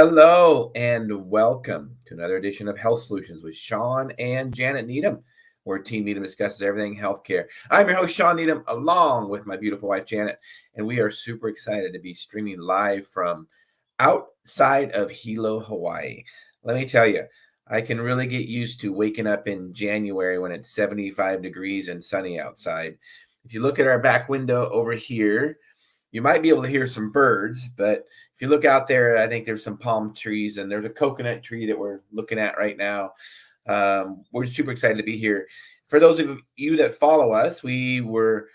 Hello and welcome to another edition of Health Solutions with Shawn and Janet Needham, where Team Needham discusses everything healthcare. I'm your host, Shawn Needham, along with my beautiful wife, Janet, and we are super excited to be streaming live from outside of Hilo, Hawaii. Let me tell you, I can really get used to waking up in January when it's 75 degrees and sunny outside. If you look at our back window over here, you might be able to hear some birds, but if you look out there, I think there's some palm trees and there's a coconut tree that we're looking at right now. We're super excited to be here. For those of you that follow us, we are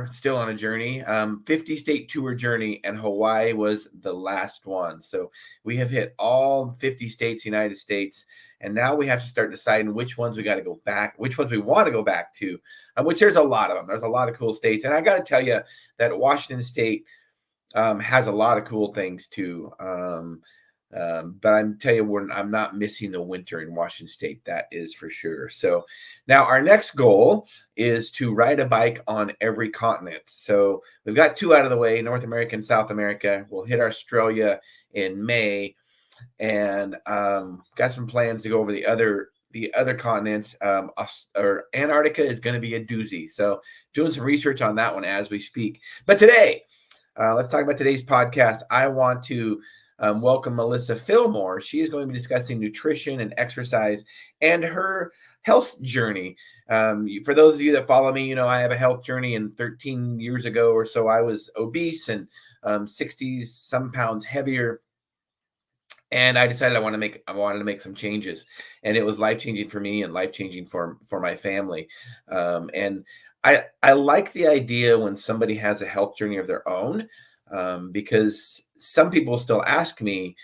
still on a journey, 50-state tour journey, and Hawaii was the last one. So we have hit all 50 states, United States, and now we have to start deciding which ones we got to go back, which ones we want to go back to, which there's a lot of them. There's a lot of cool states. And I got to tell you that Washington State has a lot of cool things too. But I'm telling you, I'm not missing the winter in Washington State. That is for sure. So now our next goal is to ride a bike on every continent. So we've got two out of the way, North America and South America. We'll hit Australia in May, and got some plans to go over the other continents. Or Antarctica is going to be a doozy. So doing some research on that one as we speak. But today, let's talk about today's podcast. I want to welcome Melissa Fillmore. She is going to be discussing nutrition and exercise and her health journey. For those of you that follow me, you know I have a health journey, and 13 years ago or so, I was obese and 60 some pounds heavier. And I decided I wanted to make some changes, and it was life-changing for me and life-changing for my family. And I like the idea when somebody has a health journey of their own, because some people still ask me,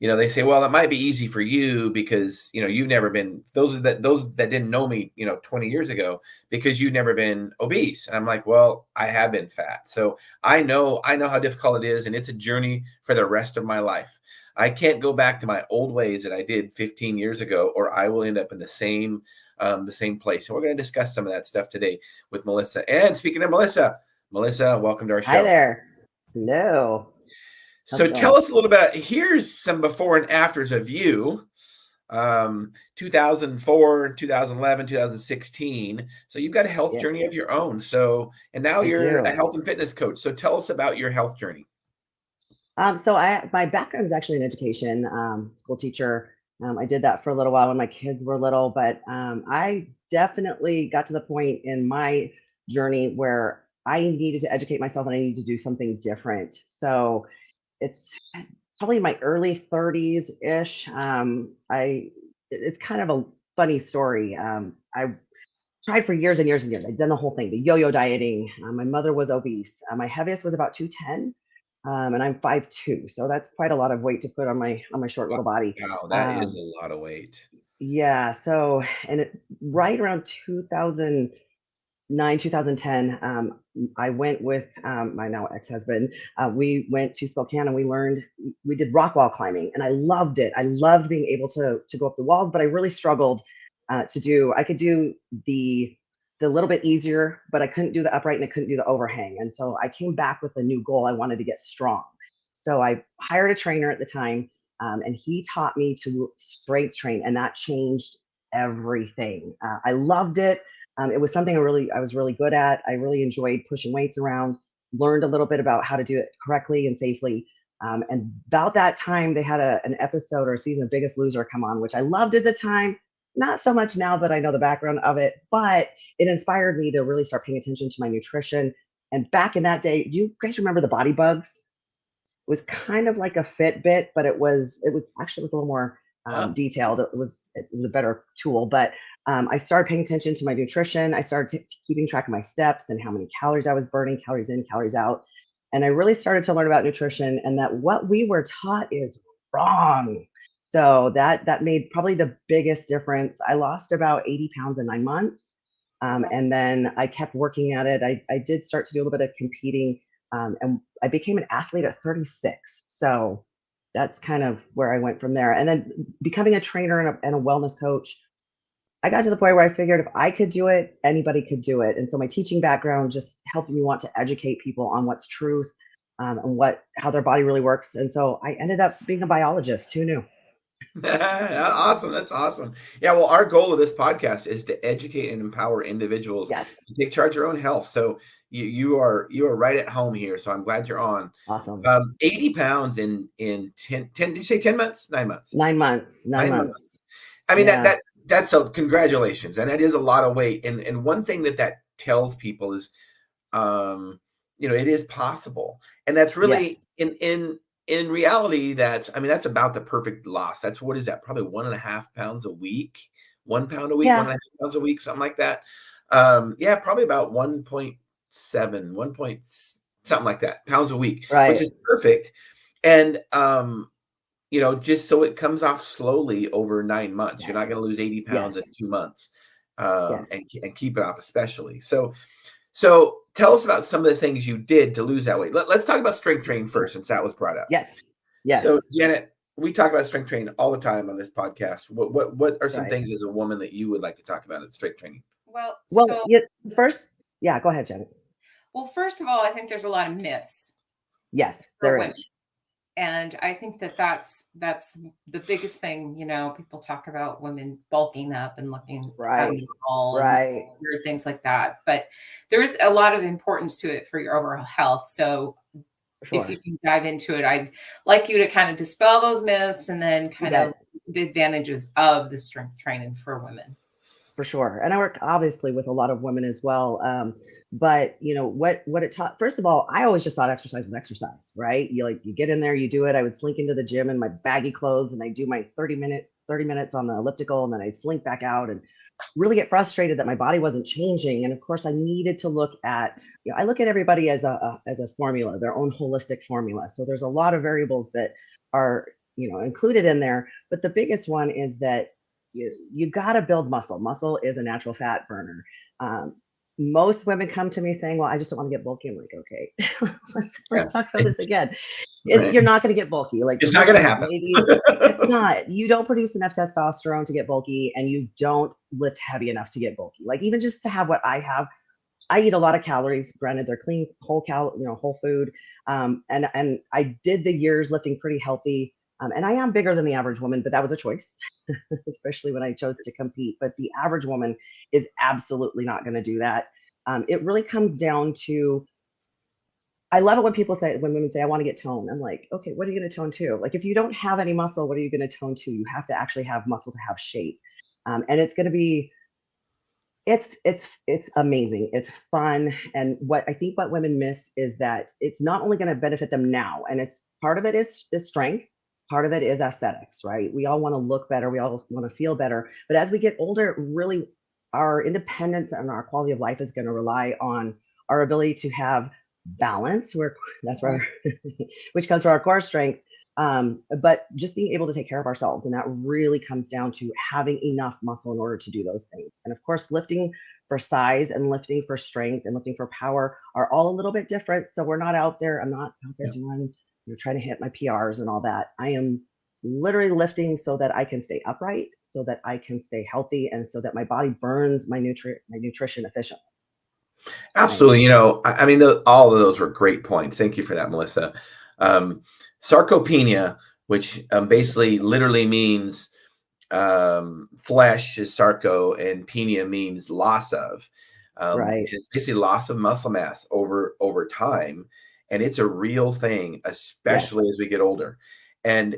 they say, well, it might be easy for you because, you've never been, those that didn't know me, 20 years ago, because you've never been obese. And I'm like, well, I have been fat. So I know how difficult it is. And it's a journey for the rest of my life. I can't go back to my old ways that I did 15 years ago, or I will end up in the same place. So we're going to discuss some of that stuff today with Melissa. And speaking of Melissa, welcome to our show. Hi there. Hello. So tell us a little bit. Here's some before and afters of you, 2004, 2011, 2016. So you've got a health journey of your own. So, and now you're a health and fitness coach. So tell us about your health journey. So my background is actually in education, school teacher. I did that for a little while when my kids were little, but I definitely got to the point in my journey where I needed to educate myself and I needed to do something different. So it's probably my early 30s ish. It's kind of a funny story. I tried for years and years and years. I'd done the whole thing, the yo-yo dieting. My mother was obese. My heaviest was about 210. And I'm 5'2", so that's quite a lot of weight to put on my short little body. Wow, that is a lot of weight. Yeah. So, right around 2009, 2010, I went with my now ex-husband. We went to Spokane and we did rock wall climbing, and I loved it. I loved being able to go up the walls, but I really struggled I could do the little bit easier, but I couldn't do the upright and I couldn't do the overhang. And so I came back with a new goal. I wanted to get strong. So I hired a trainer at the time, and he taught me to strength train, and that changed everything. I loved it. It was something I was really good at. I really enjoyed pushing weights around, learned a little bit about how to do it correctly and safely. And about that time, they had an episode or a season of Biggest Loser come on, which I loved at the time. Not so much now that I know the background of it, but it inspired me to really start paying attention to my nutrition. And back in that day, you guys remember the Body Bugs? It was kind of like a Fitbit, but it was a little more detailed. It was a better tool, but I started paying attention to my nutrition. I started keeping track of my steps and how many calories I was burning, calories in, calories out. And I really started to learn about nutrition, and that what we were taught is wrong. So that made probably the biggest difference. I lost about 80 pounds in 9 months. And then I kept working at it. I did start to do a little bit of competing, and I became an athlete at 36. So that's kind of where I went from there. And then becoming a trainer and a wellness coach, I got to the point where I figured if I could do it, anybody could do it. And so my teaching background just helped me want to educate people on what's truth, and how their body really works. And so I ended up being a biologist. Who knew? Awesome. That's awesome. Yeah. Well, our goal of this podcast is to educate and empower individuals Yes. to take charge of their own health. So you are right at home here. So I'm glad you're on. Awesome. 80 pounds in 10, did you say 10 months? 9 months? 9 months. 9 months. I mean, Yeah. that's a congratulations. And that is a lot of weight. And one thing that tells people is, it is possible. And that's really in reality, that's about the perfect loss. That's, what is that? Probably 1.5 pounds a week, 1 pound a week, 1.5 pounds a week, something like that. Probably about 1.7, 1 point something like that pounds a week, which is perfect. And, just so it comes off slowly over 9 months. You're not going to lose 80 pounds in 2 months, and keep it off, especially. So tell us about some of the things you did to lose that weight. Let's talk about strength training first, since that was brought up. Yes. So Janet, we talk about strength training all the time on this podcast. What are some things as a woman that you would like to talk about at strength training? First, go ahead, Janet. Well, first of all, I think there's a lot of myths. Yes, there is. And I think that's the biggest thing. People talk about women bulking up and looking abnormal and weird things like that. But there's a lot of importance to it for your overall health. So if you can dive into it, I'd like you to kind of dispel those myths and then kind of the advantages of the strength training for women. For sure. And I work obviously with a lot of women as well. But what it taught, first of all, I always just thought exercise was exercise, right? You get in there, you do it. I would slink into the gym in my baggy clothes and I do my 30 minutes on the elliptical, and then I slink back out and really get frustrated that my body wasn't changing. And of course I needed to look at, I look at everybody as a formula, their own holistic formula. So there's a lot of variables that are, included in there. But the biggest one is that you got to build muscle. Muscle is a natural fat burner. Most women come to me saying, well, I just don't want to get bulky. I'm like, okay, let's talk about this again. You're not going to get bulky. It's not going to happen. It's not. You don't produce enough testosterone to get bulky, and you don't lift heavy enough to get bulky. Even just to have what I have, I eat a lot of calories. Granted, they're clean, whole food. And I did the years lifting pretty healthy. And I am bigger than the average woman, but that was a choice, especially when I chose to compete. But the average woman is absolutely not going to do that. It really comes down to, I love it when women say, I want to get toned. I'm like, okay, what are you going to tone to? If you don't have any muscle, what are you going to tone to? You have to actually have muscle to have shape. And it's going to be, it's amazing. It's fun. And what women miss is that it's not only going to benefit them now. And part of it is strength. Part of it is aesthetics, right? We all want to look better. We all want to feel better. But as we get older, really our independence and our quality of life is going to rely on our ability to have balance, which comes from our core strength. But just being able to take care of ourselves. And that really comes down to having enough muscle in order to do those things. And of course, lifting for size and lifting for strength and lifting for power are all a little bit different. So I'm not out there doing, trying to hit my PRs and all that. I am literally lifting so that I can stay upright, so that I can stay healthy, and so that my body burns my nutrition efficiently. Absolutely. All of those were great points. Thank you for that, Melissa. Sarcopenia, which basically literally means flesh is sarco, and penia means loss of. It's basically loss of muscle mass over time. And it's a real thing, especially as we get older. And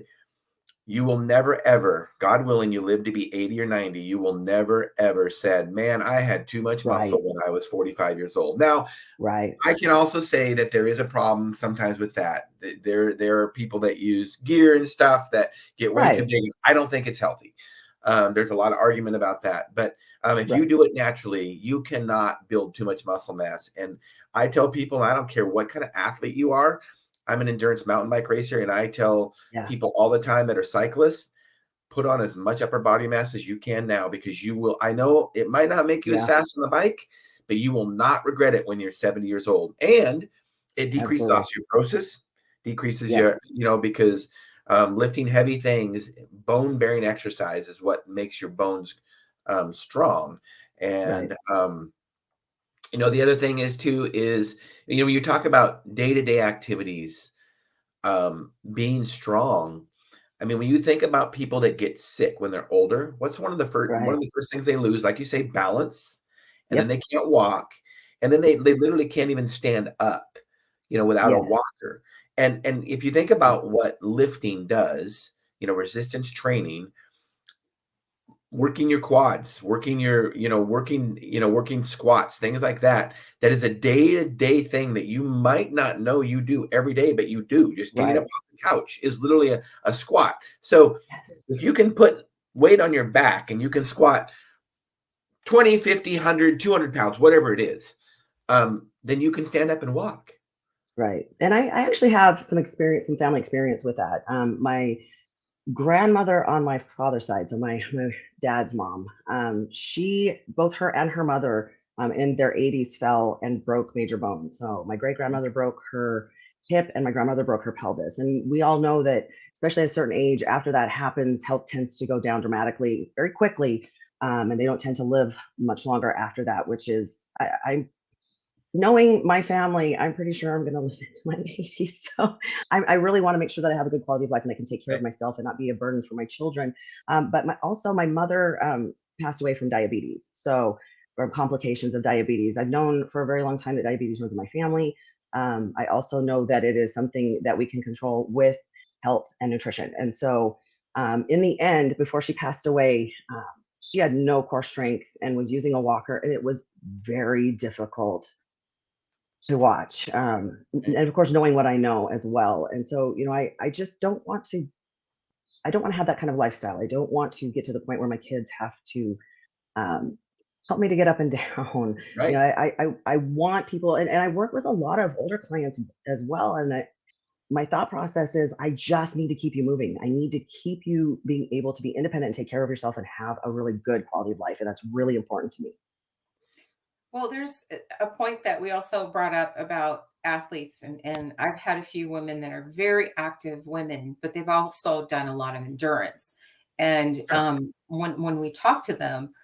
you will never, ever, God willing, you live to be 80 or 90, you will never, ever said, man, I had too much muscle when I was 45 years old. Now, I can also say that there is a problem sometimes with that. There are people that use gear and stuff that get way too big. I don't think it's healthy. There's a lot of argument about that. But if you do it naturally, you cannot build too much muscle mass. And I tell people, I don't care what kind of athlete you are. I'm an endurance mountain bike racer, and I tell people all the time that are cyclists, put on as much upper body mass as you can now, because you will, I know it might not make you as fast on the bike, but you will not regret it when you're 70 years old. And it decreases osteoporosis, decreases your, because lifting heavy things, bone bearing exercise is what makes your bones strong. And The other thing is too, is, when you talk about day-to-day activities, being strong. I mean, when you think about people that get sick when they're older, what's one of the first things they lose? Like you say, balance, and then they can't walk, and then they literally can't even stand up, without a walker. And if you think about what lifting does, resistance training, working your quads, working your, working squats, things like that. That is a day-to-day thing that you might not know you do every day, but you do. Just getting up off the couch is literally a squat. So if you can put weight on your back and you can squat 20, 50, 100, 200 pounds, whatever it is, then you can stand up and walk. Right. And I actually have some family experience with that. My grandmother on my father's side, so my dad's mom, both her and her mother in their 80s fell and broke major bones. So my great grandmother broke her hip and my grandmother broke her pelvis. And we all know that, especially at a certain age, after that happens, health tends to go down dramatically, very quickly. And they don't tend to live much longer after that, which is, I knowing my family, I'm pretty sure I'm going to live into my 80s. So I really want to make sure that I have a good quality of life and I can take care of myself and not be a burden for my children. But also my mother passed away from diabetes. So from complications of diabetes. I've known for a very long time that diabetes runs in my family. I also know that it is something that we can control with health and nutrition. And so in the end, before she passed away, she had no core strength and was using a walker, and it was very difficult to watch. And of course, knowing what I know as well. And so, I just don't want to, I don't want to have that kind of lifestyle. I don't want to get to the point where my kids have to help me to get up and down. Right. I want people, and I work with a lot of older clients as well. And my thought process is, I just need to keep you moving. I need to keep you being able to be independent and take care of yourself and have a really good quality of life. And that's really important to me. Well, there's a point that we also brought up about athletes, and I've had a few women that are very active women, but they've also done a lot of endurance. And when we talk to them,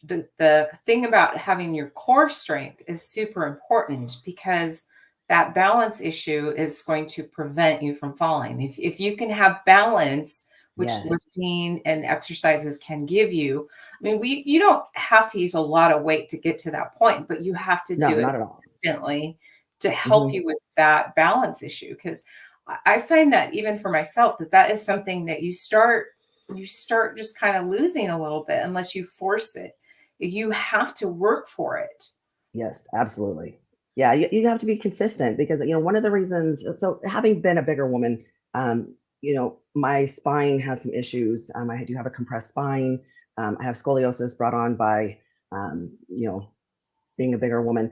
the thing about having your core strength is super important, because that balance issue is going to prevent you from falling. If you can have balance, which lifting and exercises can give you. I mean, you don't have to use a lot of weight to get to that point, but you have to do it consistently to help you with that balance issue. Because I find that even for myself, that is something that you start just kind of losing a little bit unless you force it. You have to work for it. Yes, absolutely. Yeah, you have to be consistent, because one of the reasons. So having been a bigger woman, my spine has some issues. I do have a compressed spine. I have scoliosis brought on by, being a bigger woman.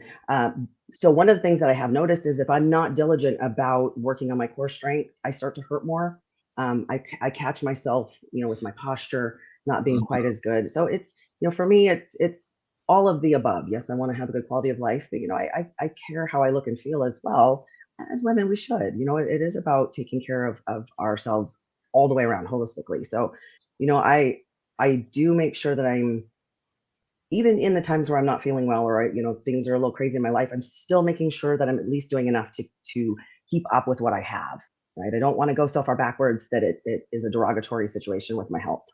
So one of the things that I have noticed is, if I'm not diligent about working on my core strength, I start to hurt more. I catch myself, with my posture not being quite as good. So it's, for me, it's all of the above. Yes, I want to have a good quality of life, but I care how I look and feel as well. As women, we should. It is about taking care of ourselves all the way around holistically. So, I do make sure that I'm, even in the times where I'm not feeling well, or things are a little crazy in my life, I'm still making sure that I'm at least doing enough to keep up with what I have. Right? I don't want to go so far backwards that it is a derogatory situation with my health.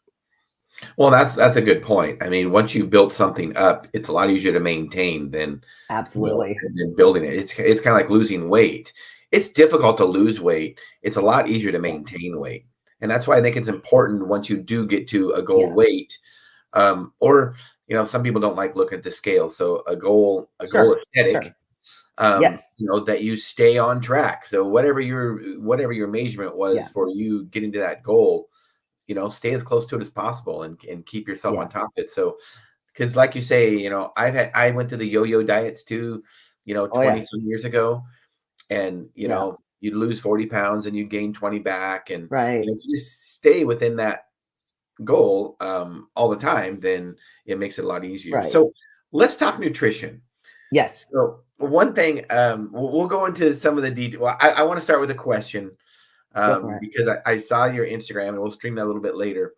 Well, that's a good point. I mean, once you build something up, it's a lot easier to maintain than absolutely than building it. It's kind of like losing weight. It's difficult to lose weight. It's a lot easier to maintain weight, and that's why I think it's important once you do get to a goal weight, or some people don't like looking at the scale. So a goal aesthetic, that you stay on track. So whatever your measurement was for you getting to that goal, stay as close to it as possible and keep yourself on top of it. So, because like you say, I went to the yo-yo diets too, 20 some years ago, and you'd lose 40 pounds and you gain 20 back, and if you just stay within that goal all the time, then it makes it a lot easier. So let's talk nutrition. Yes. So one thing, we'll go into some of the detail. Well, I want to start with a question. Because I saw your Instagram, and we'll stream that a little bit later.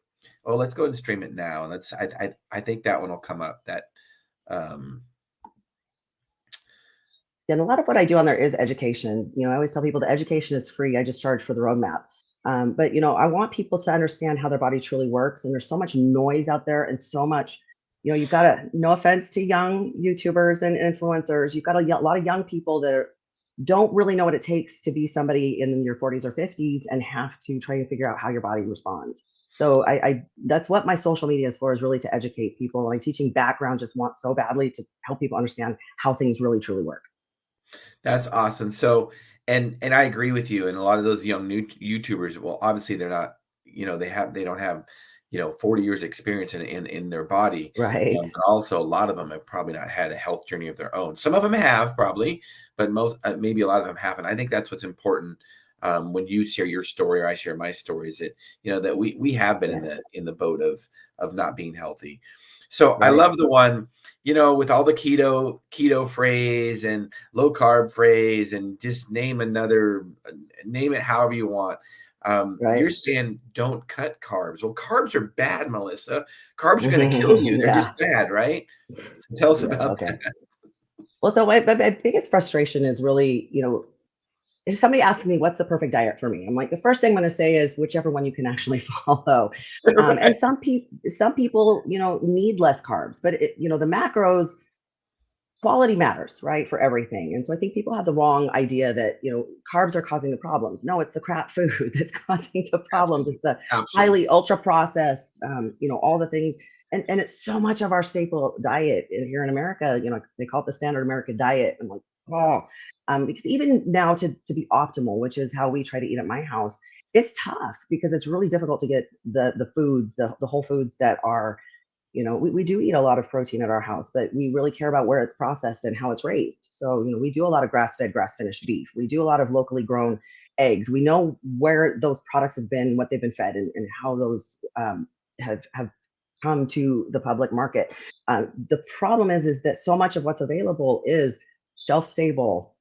Oh, let's go ahead and stream it now. And I think that one will come up. That And a lot of what I do on there is education. I always tell people the education is free. I just charge for the roadmap. But I want people to understand how their body truly works. And there's so much noise out there and so much, you've got no offense to young YouTubers and influencers. You've got a lot of young people that don't really know what it takes to be somebody in your 40s or 50s and have to try to figure out how your body responds. So that's what my social media is for, is really to educate people. My teaching background just wants so badly to help people understand how things really truly work. That's awesome. So, and I agree with you. And a lot of those young new YouTubers, well, obviously they're not, they don't have, 40 years experience in their body. Right. But also a lot of them have probably not had a health journey of their own. Some of them have probably, but most, maybe a lot of them haven't. I think that's what's important. When you share your story or I share my story, is that, that we have been in the boat of not being healthy. So I love the one, with all the keto phrase and low carb phrase and just name it however you want. You're saying don't cut carbs. Well, carbs are bad, Melissa. Carbs are going to kill you. They're just bad, right? So tell us about that. Well, so my biggest frustration is really, if somebody asks me what's the perfect diet for me, I'm like, the first thing I'm going to say is whichever one you can actually follow. And some people, need less carbs, but the macros, quality matters, right, for everything. And so I think people have the wrong idea that, carbs are causing the problems. No, it's the crap food that's causing the problems. It's the highly ultra processed, all the things. And it's so much of our staple diet here in America. They call it the standard American diet. I'm like, because even now to be optimal, which is how we try to eat at my house, it's tough because it's really difficult to get the foods, the whole foods that are, we do eat a lot of protein at our house, but we really care about where it's processed and how it's raised. So, we do a lot of grass-fed, grass-finished beef. We do a lot of locally grown eggs. We know where those products have been, what they've been fed, and how those have come to the public market. The problem is that so much of what's available is shelf stable,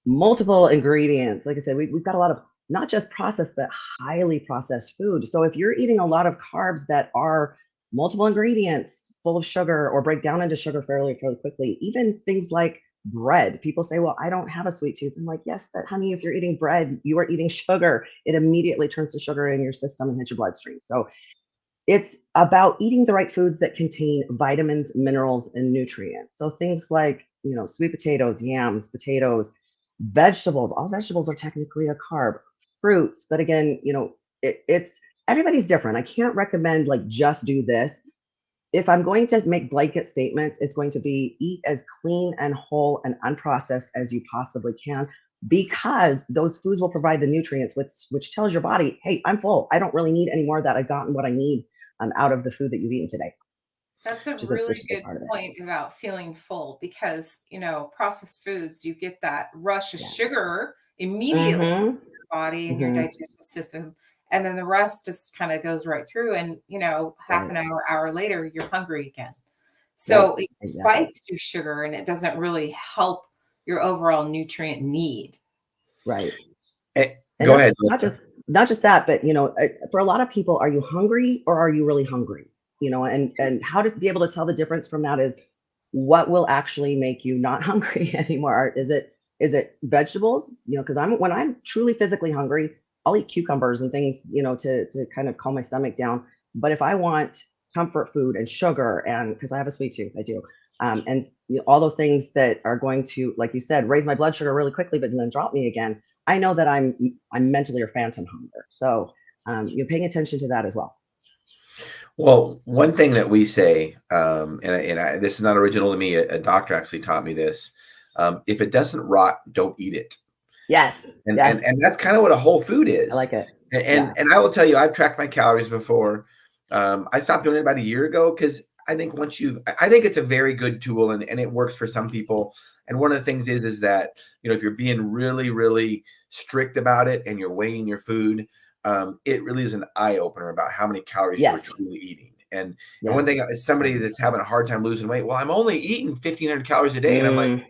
multiple ingredients. Like I said, we've got a lot of not just processed, but highly processed food. So if you're eating a lot of carbs that are multiple ingredients full of sugar or break down into sugar fairly quickly, even things like bread, people say, well, I don't have a sweet tooth. I'm like, yes, but honey, if you're eating bread, you are eating sugar. It immediately turns to sugar in your system and hits your bloodstream. So it's about eating the right foods that contain vitamins, minerals, and nutrients. So things like, sweet potatoes, yams, potatoes, vegetables. All vegetables are technically a carb. Fruits, but again, it's everybody's different. I can't recommend like just do this. If I'm going to make blanket statements, it's going to be eat as clean and whole and unprocessed as you possibly can, because those foods will provide the nutrients, which tells your body, hey, I'm full. I don't really need any more of that. I've gotten what I need out of the food that you've eaten today. That's a really good point about feeling full, because, processed foods, you get that rush of sugar immediately in your body and your digestive system. And then the rest just kind of goes right through. And, half an hour later, you're hungry again. So it spikes your sugar and it doesn't really help your overall nutrient need. Right. Go ahead. Not just that, but, for a lot of people, are you hungry or are you really hungry? And how to be able to tell the difference from that is what will actually make you not hungry anymore. Is it vegetables? Because when I'm truly physically hungry, I'll eat cucumbers and things, to kind of calm my stomach down. But if I want comfort food and sugar, and because I have a sweet tooth, I do, and all those things that are going to, like you said, raise my blood sugar really quickly, but then drop me again, I know that I'm mentally or phantom hunger. So you're paying attention to that as well. Well, one thing that we say, this is not original to me, a doctor actually taught me this. If it doesn't rot, don't eat it. Yes. And that's kind of what a whole food is. I like it. And I will tell you, I've tracked my calories before. I stopped doing it about a year ago because I think I think it's a very good tool and it works for some people. And one of the things is that, if you're being really, really strict about it and you're weighing your food, it really is an eye opener about how many calories you're truly eating. And one thing is somebody that's having a hard time losing weight. Well, I'm only eating 1,500 calories a day. And I'm like,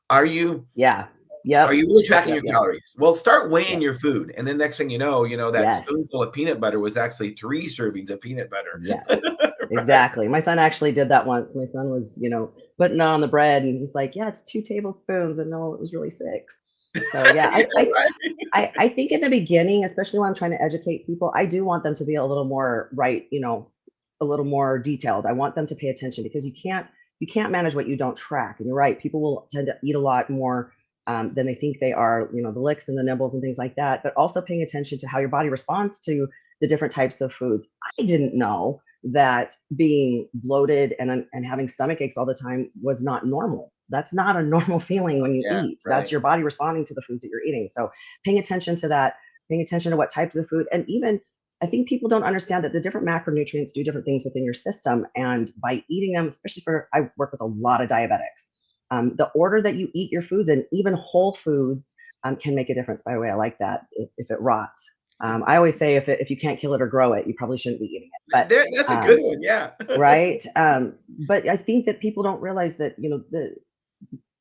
are you? Yeah. Yep. Are you really tracking Yep. your calories? Well, start weighing Yep. your food. And then next thing you know, that Yes. spoonful of peanut butter was actually 3 servings of peanut butter. Yes. Right? Exactly. My son actually did that once. My son was, putting on the bread and he's like, yeah, it's 2 tablespoons. And no, it was really 6. So yeah, Right. I think in the beginning, especially when I'm trying to educate people, I do want them to be a little more a little more detailed. I want them to pay attention because you can't manage what you don't track. And you're right, people will tend to eat a lot more than they think they are. The licks and the nibbles and things like that. But also paying attention to how your body responds to the different types of foods. I didn't know that being bloated and having stomach aches all the time was not normal. That's not a normal feeling when you Yeah, eat. right. That's your body responding to the foods that you're eating. So paying attention to that, paying attention to what types of food, and even I think people don't understand that the different macronutrients do different things within your system. And by eating them, especially I work with a lot of diabetics, the order that you eat your foods and even whole foods can make a difference. By the way, I like that if it rots. I always say if you can't kill it or grow it, you probably shouldn't be eating it. But That's a good one. Yeah. right. But I think that people don't realize that,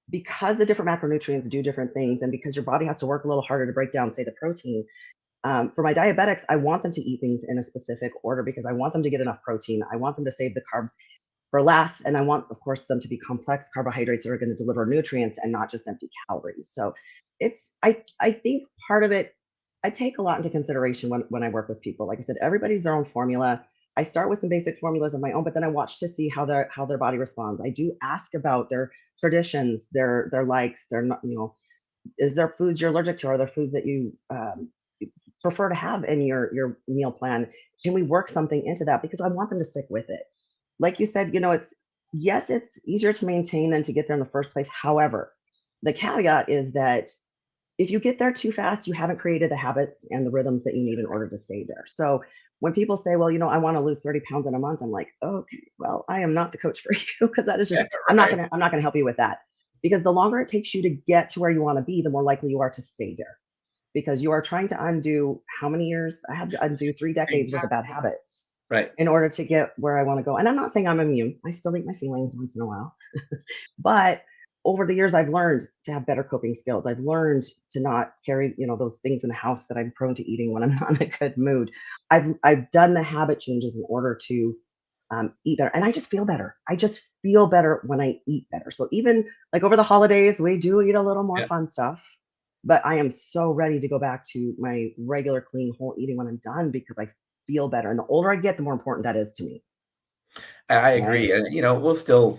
because the different macronutrients do different things and because your body has to work a little harder to break down, say, the protein. For my diabetics, I want them to eat things in a specific order because I want them to get enough protein. I want them to save the carbs for last. And I want, of course, them to be complex carbohydrates that are going to deliver nutrients and not just empty calories. So I think part of it, I take a lot into consideration when I work with people. Like I said, everybody's their own formula. I start with some basic formulas of my own, but then I watch to see how their body responds. I do ask about their traditions, their likes, their, is there foods you're allergic to? Are there foods that you prefer to have in your meal plan? Can we work something into that? Because I want them to stick with it. Like you said, it's easier to maintain than to get there in the first place. However, the caveat is that if you get there too fast, you haven't created the habits and the rhythms that you need in order to stay there. So when people say, well, I want to lose 30 pounds in a month, I'm like, okay, well, I am not the coach for you because that is just, I'm not Right. going to help you with that. Because the longer it takes you to get to where you want to be, the more likely you are to stay there. Because you are trying to undo how many years? I have to undo 3 decades worth of bad habits Right. in order to get where I want to go. And I'm not saying I'm immune. I still eat my feelings once in a while. But over the years, I've learned to have better coping skills. I've learned to not carry, those things in the house that I'm prone to eating when I'm not in a good mood. I've done the habit changes in order to eat better, and I just feel better. I just feel better when I eat better. So even like over the holidays, we do eat a little more Yeah. fun stuff. But I am so ready to go back to my regular, clean, whole eating when I'm done because I feel better. And the older I get, the more important that is to me. I agree. Right. And, we'll still,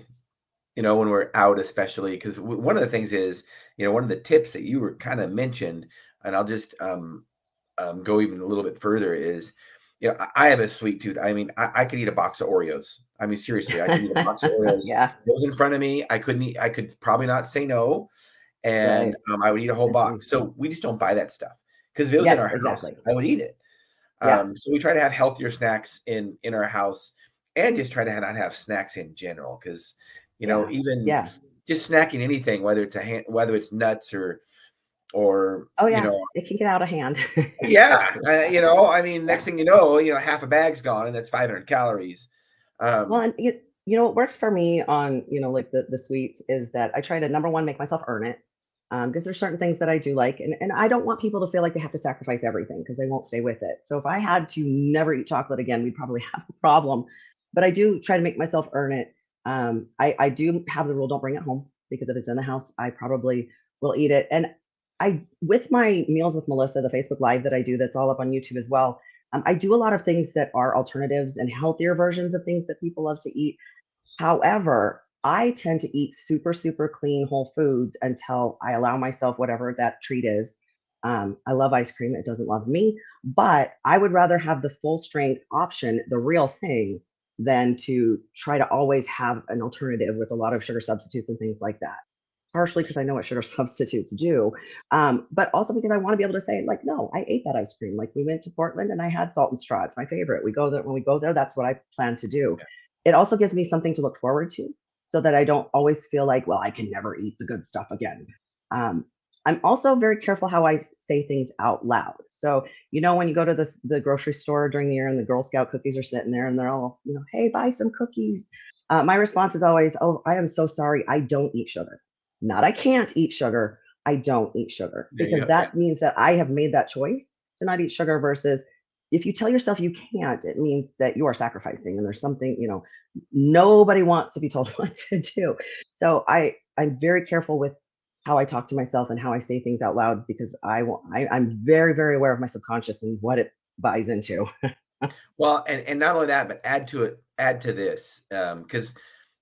when we're out, especially because one of the things is, one of the tips that you were kind of mentioned, and I'll just go even a little bit further is, I have a sweet tooth. I mean, I could eat a box of Oreos. I mean, seriously, I could eat a box of Oreos. Yeah. If it was in front of me. I could probably not say no. And Right. I would eat a whole box. So we just don't buy that stuff because if it was in our Yes, house, exactly. I would eat it. Yeah. So we try to have healthier snacks in our house and just try to not have snacks in general because Yeah. even Yeah. just snacking anything, whether it's nuts or Oh yeah. It can get out of hand. yeah, I mean, Yeah. next thing you know, half a bag's gone and that's 500 calories. Well, and what works for me on, like the sweets is that I try to, number one, make myself earn it. Because there's certain things that I do like, and I don't want people to feel like they have to sacrifice everything because they won't stay with it. So if I had to never eat chocolate again, we'd probably have a problem. But I do try to make myself earn it. I do have the rule, don't bring it home because if it's in the house, I probably will eat it. And with my Meals with Melissa, the Facebook Live that I do, that's all up on YouTube as well. I do a lot of things that are alternatives and healthier versions of things that people love to eat. However, I tend to eat super, super clean whole foods until I allow myself whatever that treat is. I love ice cream. It doesn't love me, but I would rather have the full strength option, the real thing, than to try to always have an alternative with a lot of sugar substitutes and things like that. Partially because I know what sugar substitutes do, but also because I want to be able to say, like, no, I ate that ice cream. Like we went to Portland and I had salt and straw. It's my favorite. We go there when we go there. That's what I plan to do. It also gives me something to look forward to, so that I don't always feel like, well, I can never eat the good stuff again. Um, I'm also very careful how I say things out loud. So, when you go to the grocery store during the year and the Girl Scout cookies are sitting there and they're all, hey, buy some cookies. My response is always, oh, I am so sorry. I don't eat sugar. Not I can't eat sugar. I don't eat sugar, There you because go. that means that I have made that choice to not eat sugar, versus if you tell yourself you can't, it means that you are sacrificing, and there's something, nobody wants to be told what to do. So I'm very careful with how I talk to myself and how I say things out loud, because I'm very, very aware of my subconscious and what it buys into. Well, and not only that, but add to this, because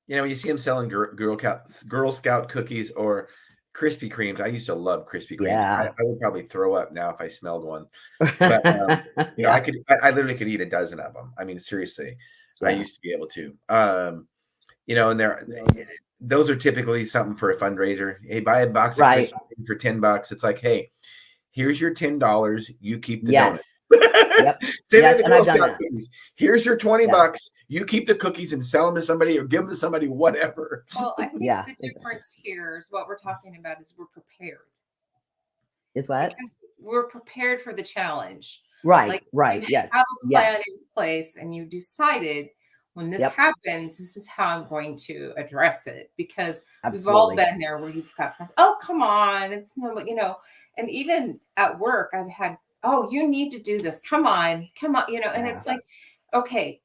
when you see them selling Girl Scout cookies or Krispy Kremes. I used to love Krispy Kremes. Yeah. I would probably throw up now if I smelled one. But Yeah. I literally could eat a dozen of them. I mean, seriously, I Yeah. used to be able to. And those are typically something for a fundraiser. Hey, buy a box of Right. Krispy Kreme for $10. It's like, hey, here's your $10. You keep the donut. Yes. Yep. Same Yes, with the and I've Girl done Scout that. cookies. Here's your $20. Yeah. You keep the cookies and sell them to somebody or give them to somebody, whatever. Well, I think Yeah, the difference here is what we're talking about is we're prepared. Is what? Because we're prepared for the challenge. Right. Like, Right. you Yes. have a plan Yes. in place and you decided, when this Yep. happens, this is how I'm going to address it. Because we've all Absolutely. been there where you've got friends, oh, come on, it's no, and even at work, I've had, oh, you need to do this. Come on, and Yeah. it's like, okay,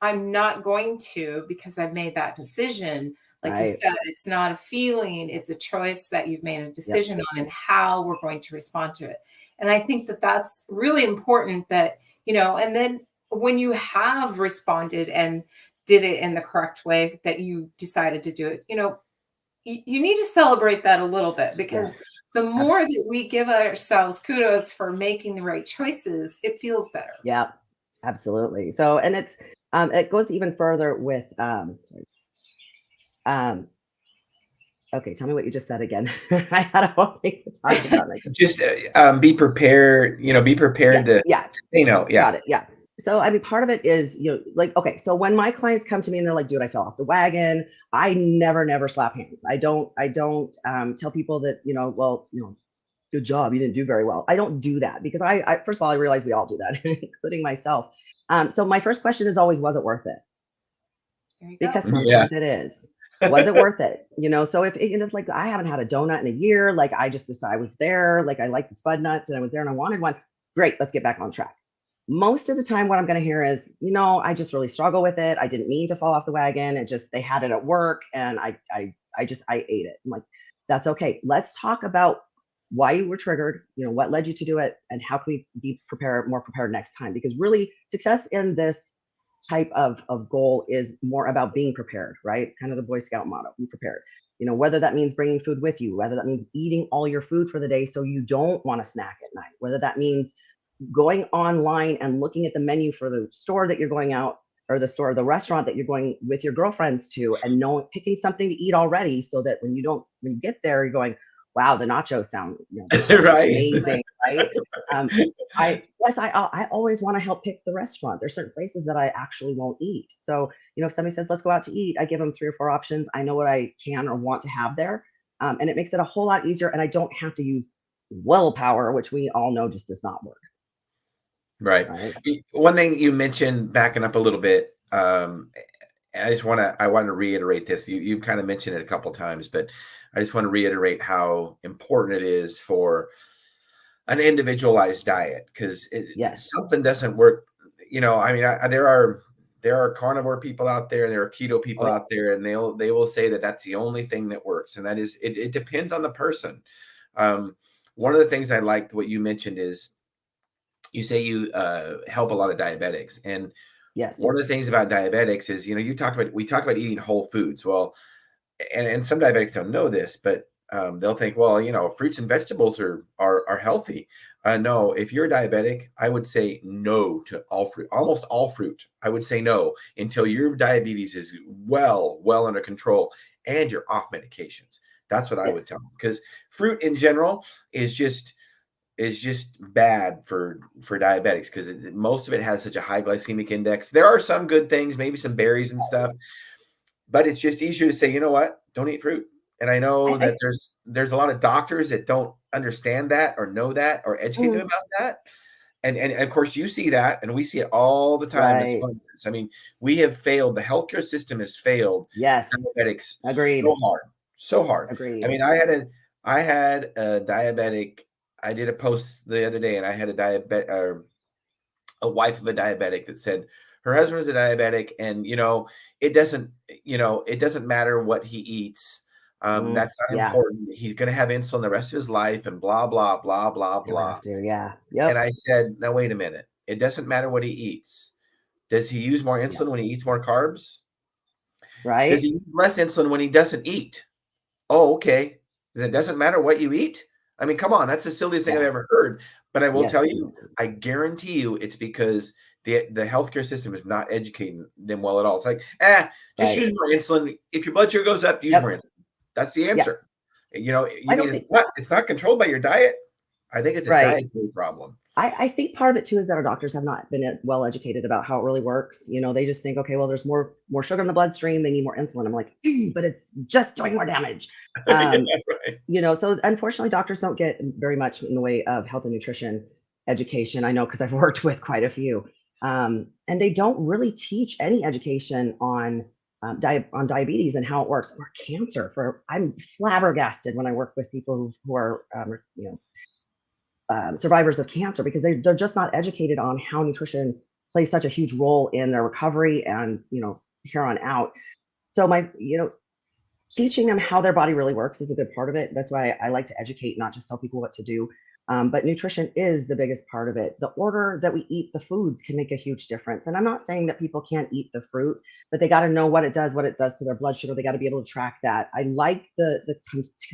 I'm not going to, because I've made that decision. Like you Right. said, it's not a feeling, it's a choice that you've made a decision on, and how we're going to respond to it. And I think that that's really important, that, and then when you have responded and did it in the correct way, that you decided to do it, you need to celebrate that a little bit, because Yes. the more that we give ourselves kudos for making the right choices, it feels better. Yeah, absolutely. So, and it goes even further with, okay, tell me what you just said again. I had a whole thing to talk about. Just be prepared, be prepared to say no. Yeah. Got it. Yeah. So, I mean, part of it is, okay, so when my clients come to me and they're like, dude, I fell off the wagon, I never slap hands. I don't tell people that, well, good job, you didn't do very well. I don't do that, because I first of all, I realize we all do that, including myself. So my first question is always, was it worth it? Because sometimes it is. Was it worth it? So if like I haven't had a donut in a year, like I just decided I was there, like I like the spud nuts and I was there and I wanted one. Great, let's get back on track. Most of the time, what I'm going to hear is, I just really struggle with it. I didn't mean to fall off the wagon. It just, they had it at work and I ate it. I'm like, that's okay. Let's talk about why you were triggered, what led you to do it, and how can we be more prepared next time? Because really, success in this type of goal is more about being prepared, right? It's kind of the Boy Scout motto, be prepared. Whether that means bringing food with you, whether that means eating all your food for the day so you don't want to snack at night, whether that means going online and looking at the menu for the store that you're going out, or the restaurant that you're going with your girlfriends to, and picking something to eat already, so that when you get there, you're going, wow, the nachos sound right. amazing, right? I always want to help pick the restaurant. There's certain places that I actually won't eat. So, if somebody says, let's go out to eat, I give them 3 or 4 options. I know what I can or want to have there. And it makes it a whole lot easier. And I don't have to use willpower, which we all know just does not work. Right. One thing you mentioned, backing up a little bit, and I want to reiterate this. You've kind of mentioned it a couple of times, but I just want to reiterate how important it is for an individualized diet, because something doesn't work. I mean, there are carnivore people out there and there are keto people out there, and they will say that that's the only thing that works, and that is it depends on the person. One of the things I liked what you mentioned is, you say you help a lot of diabetics, and one of the things about diabetics is, we talked about eating whole foods. Well, and some diabetics don't know this, but they'll think, well, fruits and vegetables are healthy. No, if you're a diabetic, I would say no to all fruit, almost all fruit. I would say no until your diabetes is well under control and you're off medications. That's what I would tell them, because fruit in general is just bad for diabetics, because most of it has such a high glycemic index. There are some good things, maybe some berries and stuff, but it's just easier to say, you know what, don't eat fruit. And I know that there's a lot of doctors that don't understand that or know that or educate them about that. And of course you see that, and we see it all the time as funders. I mean, we have failed. The healthcare system has failed diabetics so hard. Agreed. I mean, I I had a diabetic. I did a post the other day, and I had a wife of a diabetic that said her husband was a diabetic, and it doesn't matter what he eats. That's not important. He's going to have insulin the rest of his life, and blah blah blah blah blah. Yeah. Yep. And I said, now wait a minute. It doesn't matter what he eats. Does he use more insulin when he eats more carbs? Right. Does he use less insulin when he doesn't eat? Oh, okay. Then it doesn't matter what you eat. I mean, come on, that's the silliest thing I've ever heard. But I will tell you, I guarantee you, it's because the healthcare system is not educating them well at all. It's like, just use more insulin. If your blood sugar goes up, use more insulin. That's the answer. It's not controlled by your diet. I think it's a dietary problem. I think part of it too is that our doctors have not been well educated about how it really works. They just think, okay, well, there's more sugar in the bloodstream, they need more insulin. I'm like, but it's just doing more damage. So unfortunately, doctors don't get very much in the way of health and nutrition education. I know because I've worked with quite a few, and they don't really teach any education on diabetes and how it works, or cancer. I'm flabbergasted when I work with people who are survivors of cancer, because they're just not educated on how nutrition plays such a huge role in their recovery and here on out. So teaching them how their body really works is a good part of it. That's why I like to educate, not just tell people what to do. But nutrition is the biggest part of it. The order that we eat the foods can make a huge difference. And I'm not saying that people can't eat the fruit, but they got to know what it does to their blood sugar. They got to be able to track that. I like the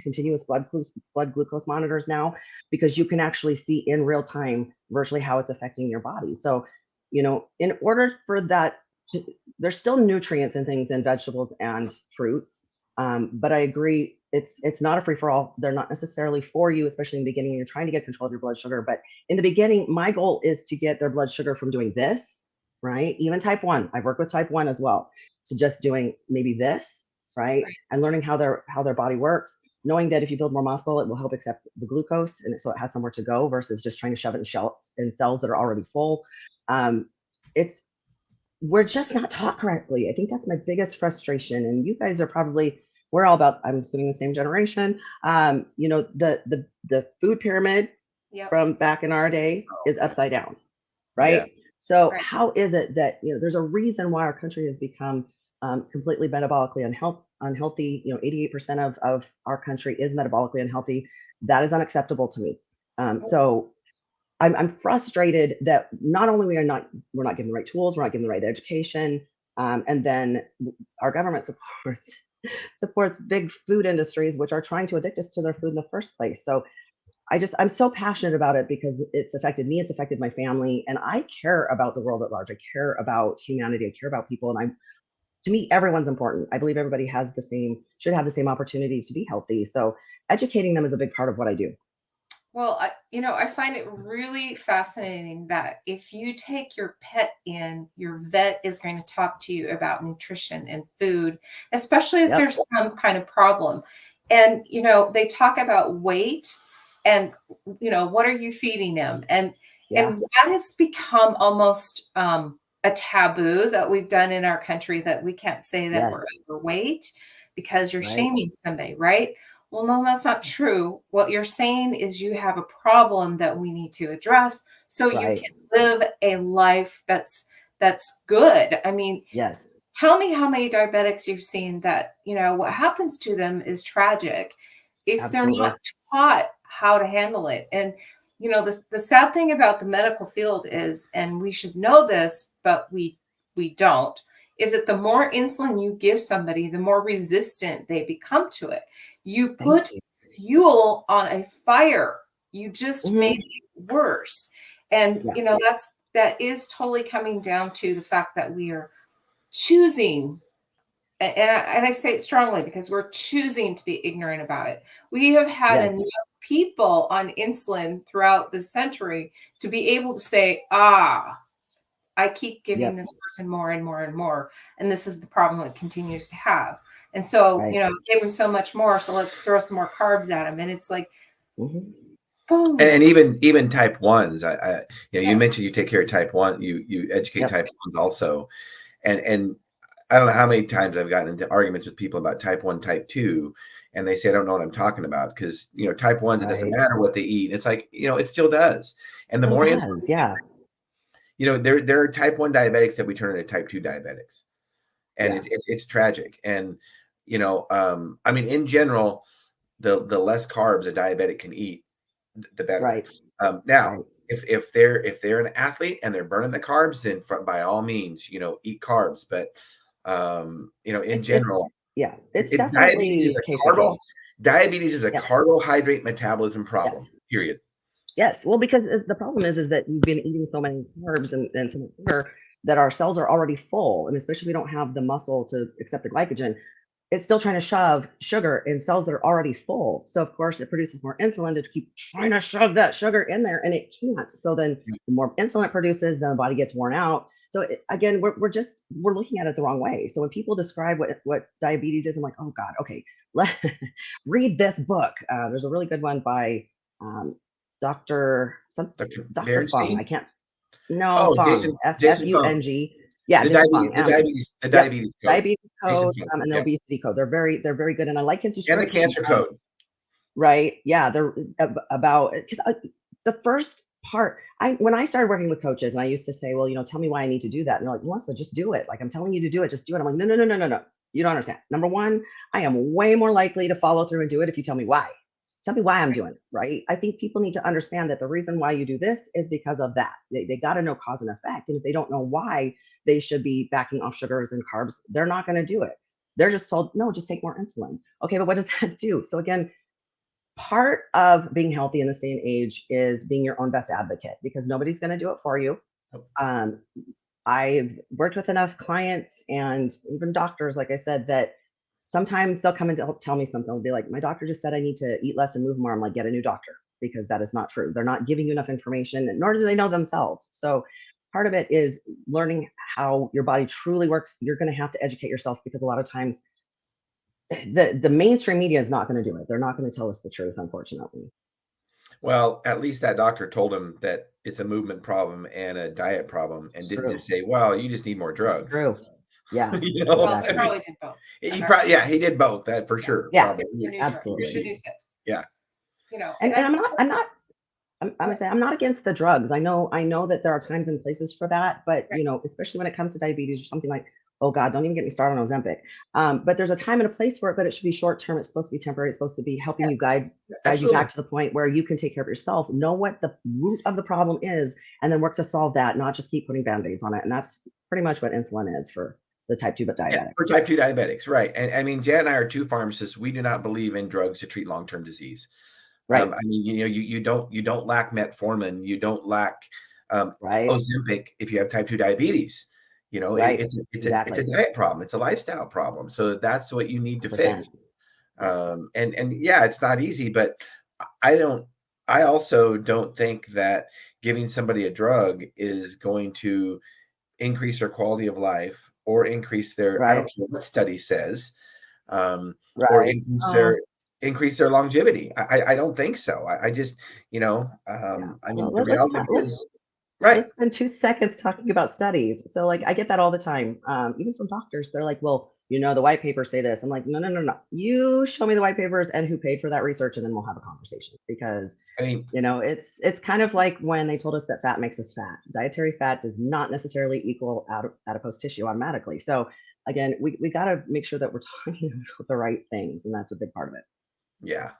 continuous blood glucose monitors now, because you can actually see in real time virtually how it's affecting your body. So, in order for that there's still nutrients and things in vegetables and fruits. But I agree, it's not a free-for-all. They're not necessarily for you, especially in the beginning. You're trying to get control of your blood sugar. But in the beginning, my goal is to get their blood sugar from doing this, right? Even type 1. I've worked with type 1 as well, to just doing maybe this, right? And learning how their body works, knowing that if you build more muscle, it will help accept the glucose, and so it has somewhere to go versus just trying to shove it in cells that are already full. We're just not taught correctly. I think that's my biggest frustration. And you guys are probably, we're all about, I'm assuming, the same generation. The food pyramid from back in our day is upside down, right? Yeah. So how is it that, there's a reason why our country has become completely metabolically unhealthy. 88% of our country is metabolically unhealthy. That is unacceptable to me. So I'm frustrated that not only we're not given the right tools, we're not given the right education, and then our government supports big food industries which are trying to addict us to their food in the first place. So I'm so passionate about it because it's affected me, it's affected my family, and I care about the world at large. I care about humanity. I care about people, and to me, everyone's important. I believe everybody should have the same opportunity to be healthy. So educating them is a big part of what I do. Well, I find it really fascinating that if you take your pet in, your vet is going to talk to you about nutrition and food, especially if there's some kind of problem. And, they talk about weight and, what are you feeding them? And that has become almost a taboo that we've done in our country, that we can't say that we're overweight because you're shaming somebody, right? Well, no, that's not true. What you're saying is you have a problem that we need to address so you can live a life that's good. I mean, tell me how many diabetics you've seen that, what happens to them is tragic if they're not taught how to handle it. And, the sad thing about the medical field is, and we should know this, but we don't, is that the more insulin you give somebody, the more resistant they become to it. You put fuel on a fire. You just made it worse. And, that is totally coming down to the fact that we are choosing, and I say it strongly because we're choosing to be ignorant about it. We have had enough people on insulin throughout the century to be able to say, I keep giving this person more and more and more, and this is the problem it continues to have. And so, give them so much more, so let's throw some more carbs at them. And it's like, boom. And even type 1s, you mentioned you take care of type 1, you educate type 1s also. And I don't know how many times I've gotten into arguments with people about type 1, type 2. and they say, I don't know what I'm talking about, because, you know, type 1s, it doesn't Right. matter what they eat. It's like, you know, it still does. And the Still more does, insulin, yeah. you know, there are type 1 diabetics that we turn into type 2 diabetics. And Yeah. it's tragic. And, you know, I mean, in general, the less carbs a diabetic can eat, the better. Right. Now, Right. if they're an athlete and they're burning the carbs, then by all means, you know, eat carbs. But you know, in general, it's diabetes is definitely case by a case. diabetes is a Yes. carbohydrate metabolism problem. Yes. Period. Yes. Well, because the problem is that you've been eating so many carbs and so much sugar that our cells are already full, and especially if we don't have the muscle to accept the glycogen, it's still trying to shove sugar in cells that are already full. So of course it produces more insulin to keep trying to shove that sugar in there, and it can't. So then the more insulin it produces, then the body gets worn out. So again, we're looking at it the wrong way. So when people describe what diabetes is, I'm like, oh God, okay, read this book. There's a really good one by Dr. Fung. Berenstein? I can't. No, Oh, Fung. Jason Fung. Fung. Yeah, The Jason Fung. diabetes code. Diabetes Jason code Fung, and the obesity code. They're very good, and I like his and the description. cancer code. Right? Yeah, they're about, because the first part. When I started working with coaches, and I used to say, well, you know, tell me why I need to do that, and they're like, Melissa, just do it. Like, I'm telling you to do it, just do it. I'm like, no. You don't understand. Number one, I am way more likely to follow through and do it if you tell me why. Tell me why I'm doing it, right? I think people need to understand that the reason why you do this is because of that. They got to know cause and effect. And if they don't know why they should be backing off sugars and carbs, they're not going to do it. They're just told, no, just take more insulin. Okay, but what does that do? So again, part of being healthy in this day and age is being your own best advocate, because nobody's going to do it for you. I've worked with enough clients and even doctors, like I said, that sometimes they'll come and tell me something. They'll be like, my doctor just said I need to eat less and move more. I'm like, get a new doctor, because that is not true. They're not giving you enough information, nor do they know themselves. So part of it is learning how your body truly works. You're going to have to educate yourself, because a lot of times the mainstream media is not going to do it. They're not going to tell us the truth, unfortunately. Well, at least that doctor told him that it's a movement problem and a diet problem, and didn't just say, well, you just need more drugs. True. Yeah. You know, well, he probably did both. He did both. That for sure. Yeah, probably. absolutely. Yeah. You know, and I'm gonna say I'm not against the drugs. I know that there are times and places for that, but you know, especially when it comes to diabetes or something like, oh God, don't even get me started on Ozempic. But there's a time and a place for it, but it should be short term. It's supposed to be temporary. It's supposed to be helping you guide you back to the point where you can take care of yourself, know what the root of the problem is, and then work to solve that, not just keep putting band-aids on it. And that's pretty much what insulin is for the type 2 diabetics. Yeah, for type 2 diabetics, right. And I mean, Jan and I are two pharmacists. We do not believe in drugs to treat long-term disease. Right. I mean, you know, you don't lack metformin, you don't lack Ozempic if you have type 2 diabetes. You know, it's a diet problem. It's a lifestyle problem. So that's what you need to 100%. Fix. And yeah, it's not easy, but I also don't think that giving somebody a drug is going to increase their quality of life or increase their, I don't care what study says, or increase their longevity. I don't think so. I just, you know, I mean, the reality is, let's spend 2 seconds talking about studies. So like, I get that all the time, even from doctors. They're like, well, you know, the white papers say this. I'm like, no. You show me the white papers and who paid for that research, and then we'll have a conversation. Because, I mean, you know, it's kind of like when they told us that fat makes us fat. Dietary fat does not necessarily equal adipose tissue automatically. So again, we got to make sure that we're talking about the right things, and that's a big part of it. Yeah.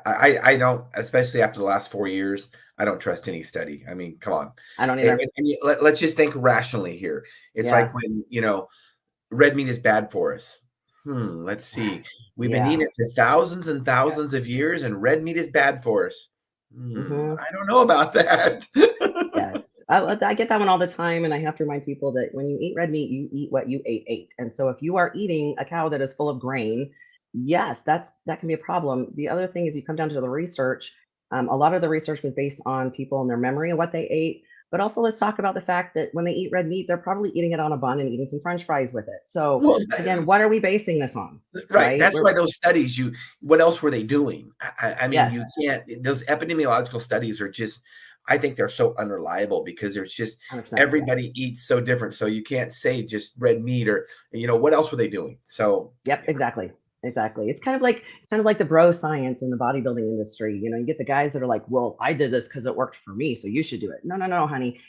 I don't, especially after the last 4 years, I don't trust any study. I mean, come on. I don't either. And let's just think rationally here. It's like when, you know, red meat is bad for us. Let's see. We've been eating it for thousands and thousands of years, and red meat is bad for us. I don't know about that. Yes, I get that one all the time, and I have to remind people that when you eat red meat, you eat what you ate. And so if you are eating a cow that is full of grain, yes, that can be a problem. The other thing is, you come down to the research. A lot of the research was based on people and their memory of what they ate. But also, let's talk about the fact that when they eat red meat, they're probably eating it on a bun and eating some French fries with it. So again, what are we basing this on? Right. That's why those studies, what else were they doing? I mean, you can't, those epidemiological studies are just, I think they're so unreliable, because there's just, everybody eats so different. So you can't say just red meat, or, you know, what else were they doing? So. Yep, exactly. Exactly. It's kind of like the bro science in the bodybuilding industry. You know, you get the guys that are like, well, I did this because it worked for me, so you should do it. No, no, no, honey.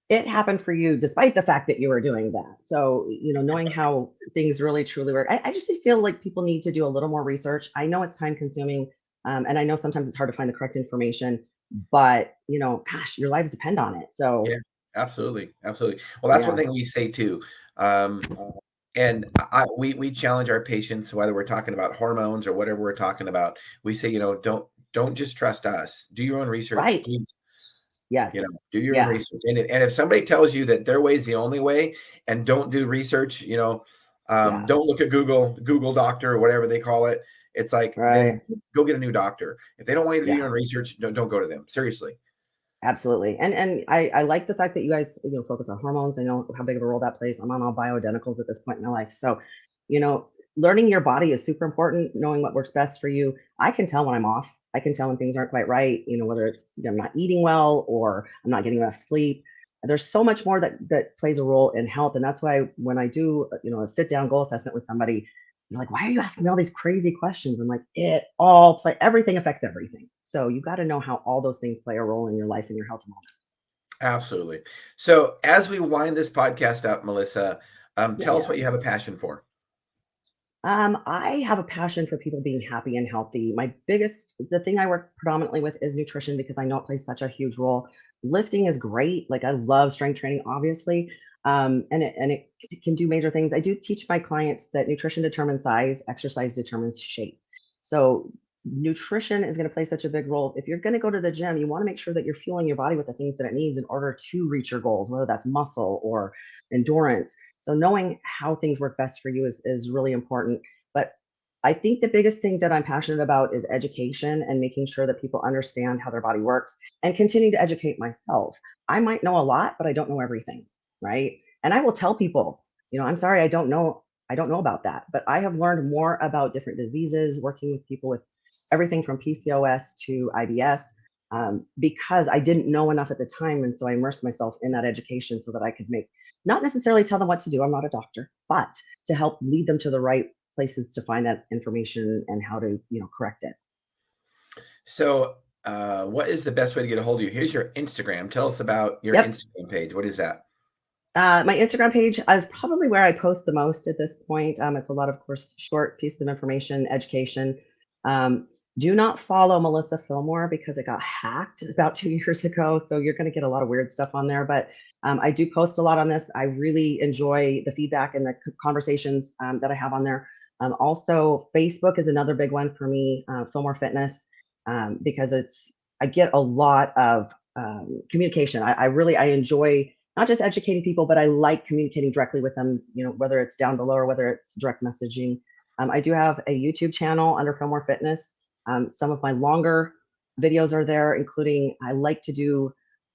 It happened for you despite the fact that you were doing that. So, you know, knowing how things really truly work, I just feel like people need to do a little more research. I know it's time consuming, and I know sometimes it's hard to find the correct information, but, you know, gosh, your lives depend on it. So, Yeah, absolutely. Absolutely. Well, that's one thing we say too. And we challenge our patients, whether we're talking about hormones or whatever we're talking about. We say, you know, don't just trust us. Do your own research. right. Please. Yes. You know, do your own Yeah. research. And if somebody tells you that their way is the only way and don't do research, you know, Yeah. don't look at Google doctor or whatever they call it. It's like, then Right. go get a new doctor. If they don't want you to do Yeah. your own research, don't go to them. Seriously. Absolutely. And I like the fact that you guys, you know, focus on hormones. I know how big of a role that plays. I'm on all bioidenticals at this point in my life. So, you know, learning your body is super important, knowing what works best for you. I can tell when I'm off. I can tell when things aren't quite right, you know, whether it's, you know, I'm not eating well or I'm not getting enough sleep. There's so much more that plays a role in health. And that's why when I do, you know, a sit down goal assessment with somebody, they're like, why are you asking me all these crazy questions? I'm like, everything affects everything. So you got to know how all those things play a role in your life and your health and wellness. Absolutely. So as we wind this podcast up, Melissa, tell us what you Yes. have a passion for. I have a passion for people being happy and healthy. The thing I work predominantly with is nutrition because I know it plays such a huge role. Lifting is great. Like I love strength training, obviously. And it can do major things. I do teach my clients that nutrition determines size, exercise determines shape. So nutrition is going to play such a big role. If you're going to go to the gym, you want to make sure that you're fueling your body with the things that it needs in order to reach your goals, whether that's muscle or endurance. So knowing how things work best for you is really important. But I think the biggest thing that I'm passionate about is education and making sure that people understand how their body works and continue to educate myself. I might know a lot, but I don't know everything, right? And I will tell people, you know, I'm sorry, I don't know about that, but I have learned more about different diseases, working with people with everything from PCOS to IBS, because I didn't know enough at the time. And so I immersed myself in that education so that I could not necessarily tell them what to do. I'm not a doctor, but to help lead them to the right places to find that information and how to, you know, correct it. So what is the best way to get a hold of you? Here's your Instagram. Tell us about your Instagram page. What is that? My Instagram page is probably where I post the most at this point. It's a lot of course, short pieces of information, education. Do not follow Melissa Fillmore because it got hacked about 2 years ago. So you're going to get a lot of weird stuff on there. But I do post a lot on this. I really enjoy the feedback and the conversations that I have on there. Also, Facebook is another big one for me, Fillmore Fitness, because I get a lot of communication. I enjoy not just educating people, but I like communicating directly with them, you know, whether it's down below or whether it's direct messaging. I do have a YouTube channel under Fillmore Fitness. Some of my longer videos are there, including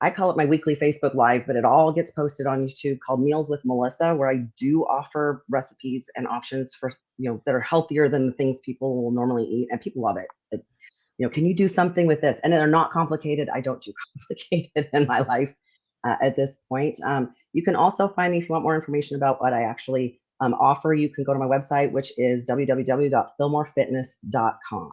I call it my weekly Facebook Live, but it all gets posted on YouTube called Meals with Melissa, where I do offer recipes and options for, you know, that are healthier than the things people will normally eat. And people love it. You know, can you do something with this? And they're not complicated. I don't do complicated in my life at this point. You can also find me if you want more information about what I actually offer. You can go to my website, which is www.fillmorefitness.com.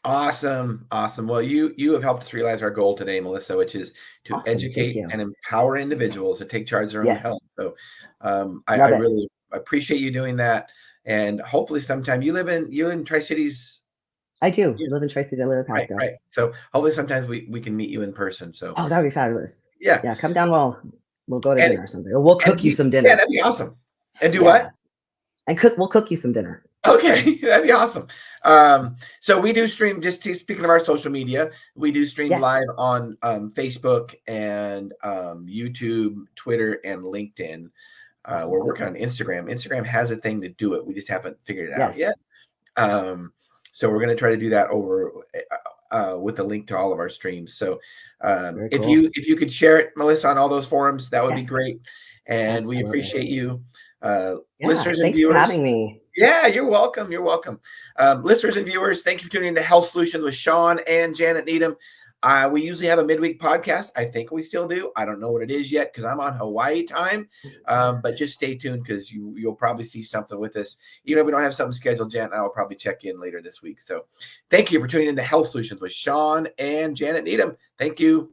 Awesome. Awesome. Well, you have helped us realize our goal today, Melissa, which is to educate and empower individuals to take charge of their own health. So I really appreciate you doing that. And hopefully sometime you live in Tri-Cities. I do. I live in Tri-Cities. I live in Pasco. Right. So hopefully sometimes we can meet you in person. So that would be fabulous. Yeah. Yeah. Come down. We'll go to dinner or something. Or we'll cook you some dinner. Yeah, that'd be awesome. And do what? And we'll cook you some dinner. Okay, that'd be awesome. So we do stream, speaking of our social media, we do stream live on Facebook and YouTube, Twitter, and LinkedIn. We're working on Instagram. Instagram has a thing to do it. We just haven't figured it out yet. So we're going to try to do that over with a link to all of our streams. So if you could share it, Melissa, on all those forums, that would be great. And we appreciate you. Listeners and viewers, thanks for having me. Yeah, you're welcome. You're welcome. Listeners and viewers, thank you for tuning in to Health Solutions with Shawn and Janet Needham. We usually have a midweek podcast. I think we still do. I don't know what it is yet because I'm on Hawaii time. But just stay tuned because you'll probably see something with us. Even if we don't have something scheduled, Janet and I will probably check in later this week. So thank you for tuning in to Health Solutions with Shawn and Janet Needham. Thank you.